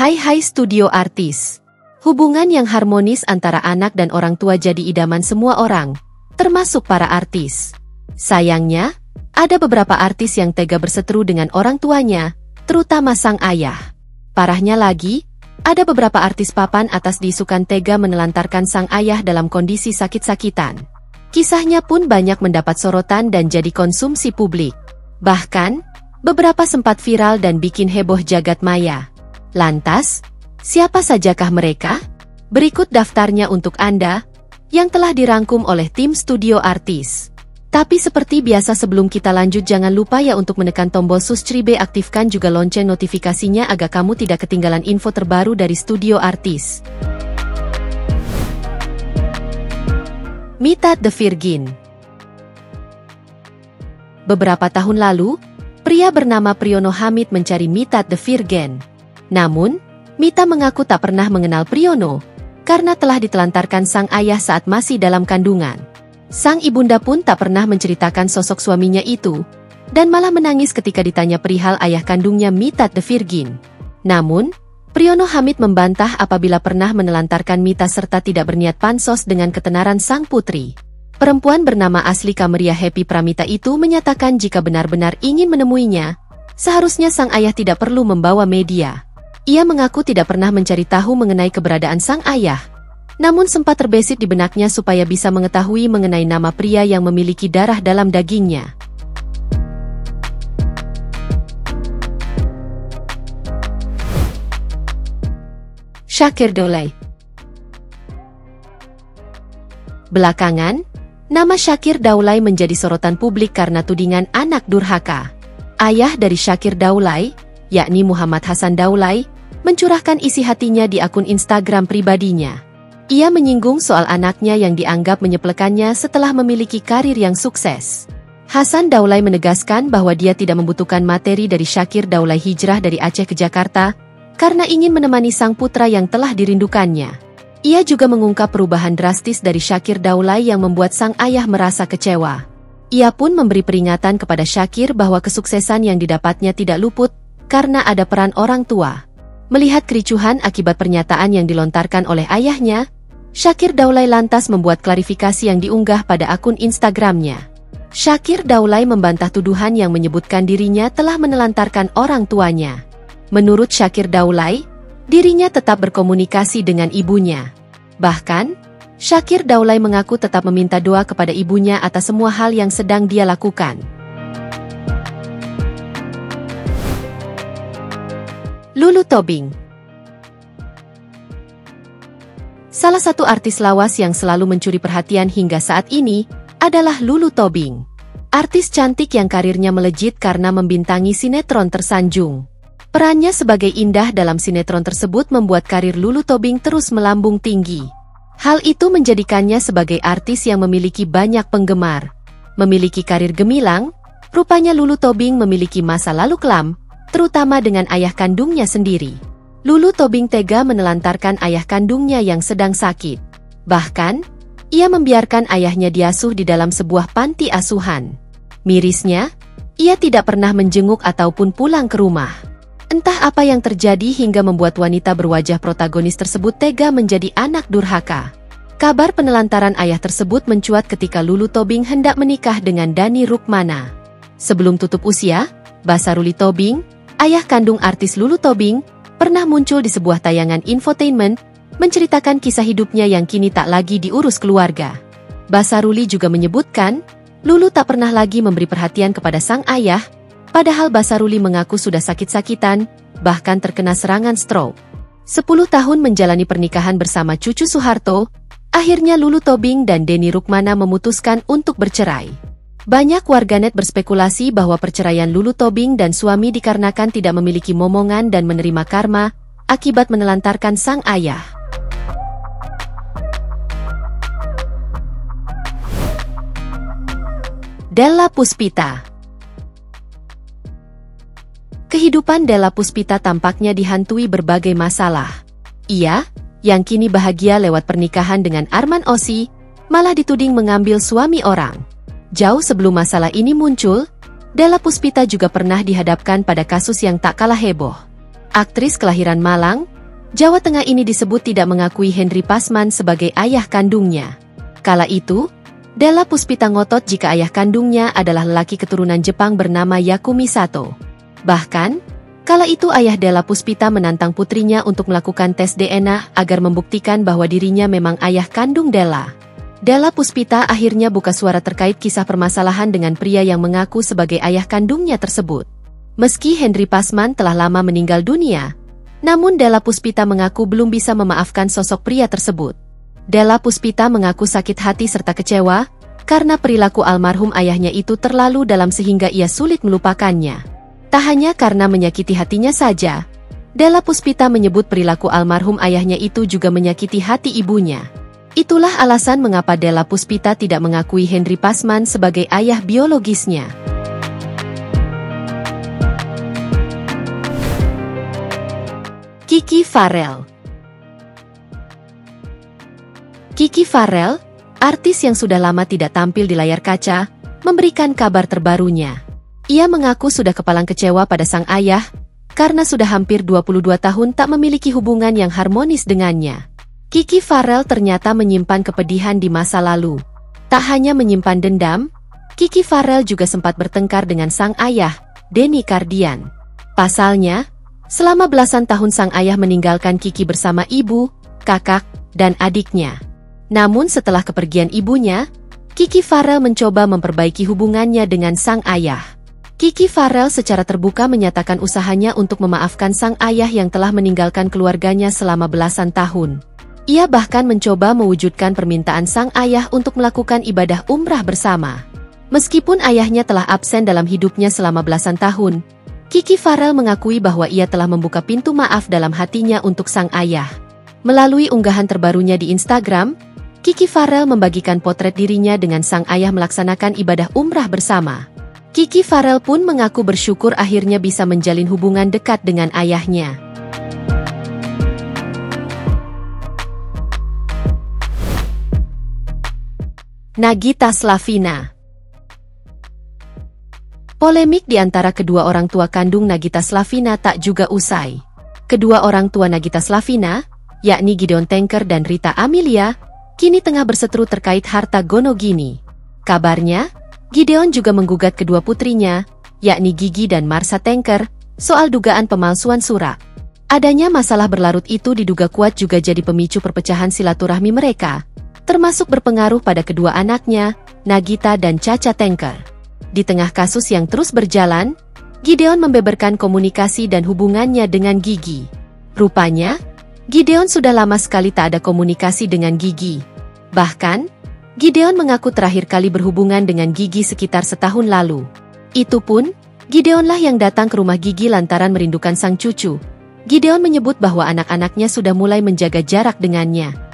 Hai studio artis. Hubungan yang harmonis antara anak dan orang tua jadi idaman semua orang, termasuk para artis. Sayangnya, ada beberapa artis yang tega berseteru dengan orang tuanya, terutama sang ayah. Parahnya lagi, ada beberapa artis papan atas diisukan tega menelantarkan sang ayah dalam kondisi sakit-sakitan. Kisahnya pun banyak mendapat sorotan dan jadi konsumsi publik. Bahkan, beberapa sempat viral dan bikin heboh jagat maya. Lantas, siapa sajakah mereka? Berikut daftarnya untuk Anda, yang telah dirangkum oleh tim studio artis. Tapi seperti biasa sebelum kita lanjut jangan lupa ya untuk menekan tombol subscribe, aktifkan juga lonceng notifikasinya agar kamu tidak ketinggalan info terbaru dari studio artis. Mita The Virgin. Beberapa tahun lalu, pria bernama Priyono Hamid mencari Mita The Virgin. Namun, Mita mengaku tak pernah mengenal Priyono, karena telah ditelantarkan sang ayah saat masih dalam kandungan. Sang ibunda pun tak pernah menceritakan sosok suaminya itu, dan malah menangis ketika ditanya perihal ayah kandungnya Mita The Virgin. Namun, Priyono Hamid membantah apabila pernah menelantarkan Mita serta tidak berniat pansos dengan ketenaran sang putri. Perempuan bernama asli Kameria Happy Pramita itu menyatakan jika benar-benar ingin menemuinya, seharusnya sang ayah tidak perlu membawa media. Ia mengaku tidak pernah mencari tahu mengenai keberadaan sang ayah, namun sempat terbesit di benaknya supaya bisa mengetahui mengenai nama pria yang memiliki darah dalam dagingnya. Shakir Daulay. Belakangan, nama Shakir Daulay menjadi sorotan publik karena tudingan anak durhaka. Ayah dari Shakir Daulay, yakni Muhammad Hassan Daulay, mencurahkan isi hatinya di akun Instagram pribadinya. Ia menyinggung soal anaknya yang dianggap menyepelekannya setelah memiliki karir yang sukses. Hassan Daulay menegaskan bahwa dia tidak membutuhkan materi dari Shakir Daulay hijrah dari Aceh ke Jakarta, karena ingin menemani sang putra yang telah dirindukannya. Ia juga mengungkap perubahan drastis dari Shakir Daulay yang membuat sang ayah merasa kecewa. Ia pun memberi peringatan kepada Shakir bahwa kesuksesan yang didapatnya tidak luput, karena ada peran orang tua. Melihat kericuhan akibat pernyataan yang dilontarkan oleh ayahnya, Shakir Daulay lantas membuat klarifikasi yang diunggah pada akun Instagramnya. Shakir Daulay membantah tuduhan yang menyebutkan dirinya telah menelantarkan orang tuanya. Menurut Shakir Daulay, dirinya tetap berkomunikasi dengan ibunya. Bahkan, Shakir Daulay mengaku tetap meminta doa kepada ibunya atas semua hal yang sedang dia lakukan. Lulu Tobing. Salah satu artis lawas yang selalu mencuri perhatian hingga saat ini adalah Lulu Tobing. Artis cantik yang karirnya melejit karena membintangi sinetron tersanjung. Perannya sebagai Indah dalam sinetron tersebut membuat karir Lulu Tobing terus melambung tinggi. Hal itu menjadikannya sebagai artis yang memiliki banyak penggemar. Memiliki karir gemilang, rupanya Lulu Tobing memiliki masa lalu kelam, terutama dengan ayah kandungnya sendiri. Lulu Tobing tega menelantarkan ayah kandungnya yang sedang sakit. Bahkan, ia membiarkan ayahnya diasuh di dalam sebuah panti asuhan. Mirisnya, ia tidak pernah menjenguk ataupun pulang ke rumah. Entah apa yang terjadi hingga membuat wanita berwajah protagonis tersebut tega menjadi anak durhaka. Kabar penelantaran ayah tersebut mencuat ketika Lulu Tobing hendak menikah dengan Dhani Rukmana. Sebelum tutup usia, Basaruli Tobing, ayah kandung artis Lulu Tobing, pernah muncul di sebuah tayangan infotainment, menceritakan kisah hidupnya yang kini tak lagi diurus keluarga. Basaruli juga menyebutkan, Lulu tak pernah lagi memberi perhatian kepada sang ayah, padahal Basaruli mengaku sudah sakit-sakitan, bahkan terkena serangan stroke. 10 tahun menjalani pernikahan bersama cucu Soeharto, akhirnya Lulu Tobing dan Dhani Rukmana memutuskan untuk bercerai. Banyak warganet berspekulasi bahwa perceraian Lulu Tobing dan suami dikarenakan tidak memiliki momongan dan menerima karma akibat menelantarkan sang ayah. Della Puspita. Kehidupan Della Puspita tampaknya dihantui berbagai masalah. Ia, yang kini bahagia lewat pernikahan dengan Arman Osi, malah dituding mengambil suami orang. Jauh sebelum masalah ini muncul, Della Puspita juga pernah dihadapkan pada kasus yang tak kalah heboh. Aktris kelahiran Malang, Jawa Tengah ini disebut tidak mengakui Henry Pasman sebagai ayah kandungnya. Kala itu, Della Puspita ngotot jika ayah kandungnya adalah lelaki keturunan Jepang bernama Yakumi Sato. Bahkan, kala itu ayah Della Puspita menantang putrinya untuk melakukan tes DNA agar membuktikan bahwa dirinya memang ayah kandung Della. Della Puspita akhirnya buka suara terkait kisah permasalahan dengan pria yang mengaku sebagai ayah kandungnya tersebut. Meski Henry Pasman telah lama meninggal dunia, namun Della Puspita mengaku belum bisa memaafkan sosok pria tersebut. Della Puspita mengaku sakit hati serta kecewa karena perilaku almarhum ayahnya itu terlalu dalam sehingga ia sulit melupakannya. Tak hanya karena menyakiti hatinya saja, Della Puspita menyebut perilaku almarhum ayahnya itu juga menyakiti hati ibunya. Itulah alasan mengapa Della Puspita tidak mengakui Henry Pasman sebagai ayah biologisnya. Kiki Farrell. Kiki Farrell, artis yang sudah lama tidak tampil di layar kaca, memberikan kabar terbarunya. Ia mengaku sudah kepalang kecewa pada sang ayah, karena sudah hampir 22 tahun tak memiliki hubungan yang harmonis dengannya. Kiki Farrell ternyata menyimpan kepedihan di masa lalu. Tak hanya menyimpan dendam, Kiki Farrell juga sempat bertengkar dengan sang ayah, Denny Kardian. Pasalnya, selama belasan tahun sang ayah meninggalkan Kiki bersama ibu, kakak, dan adiknya. Namun setelah kepergian ibunya, Kiki Farrell mencoba memperbaiki hubungannya dengan sang ayah. Kiki Farrell secara terbuka menyatakan usahanya untuk memaafkan sang ayah yang telah meninggalkan keluarganya selama belasan tahun. Ia bahkan mencoba mewujudkan permintaan sang ayah untuk melakukan ibadah umrah bersama. Meskipun ayahnya telah absen dalam hidupnya selama belasan tahun, Kiki Farrell mengakui bahwa ia telah membuka pintu maaf dalam hatinya untuk sang ayah. Melalui unggahan terbarunya di Instagram, Kiki Farrell membagikan potret dirinya dengan sang ayah melaksanakan ibadah umrah bersama. Kiki Farrell pun mengaku bersyukur akhirnya bisa menjalin hubungan dekat dengan ayahnya. Nagita Slavina. Polemik di antara kedua orang tua kandung Nagita Slavina tak juga usai. Kedua orang tua Nagita Slavina, yakni Gideon Tanker dan Rita Amelia, kini tengah berseteru terkait harta gono gini. Kabarnya, Gideon juga menggugat kedua putrinya, yakni Gigi dan Marsha Tanker, soal dugaan pemalsuan surat. Adanya masalah berlarut itu diduga kuat juga jadi pemicu perpecahan silaturahmi mereka, termasuk berpengaruh pada kedua anaknya, Nagita dan Cha-Cha Tanker. Di tengah kasus yang terus berjalan, Gideon membeberkan komunikasi dan hubungannya dengan Gigi. Rupanya, Gideon sudah lama sekali tak ada komunikasi dengan Gigi. Bahkan, Gideon mengaku terakhir kali berhubungan dengan Gigi sekitar setahun lalu. Itu pun, Gideonlah yang datang ke rumah Gigi lantaran merindukan sang cucu. Gideon menyebut bahwa anak-anaknya sudah mulai menjaga jarak dengannya.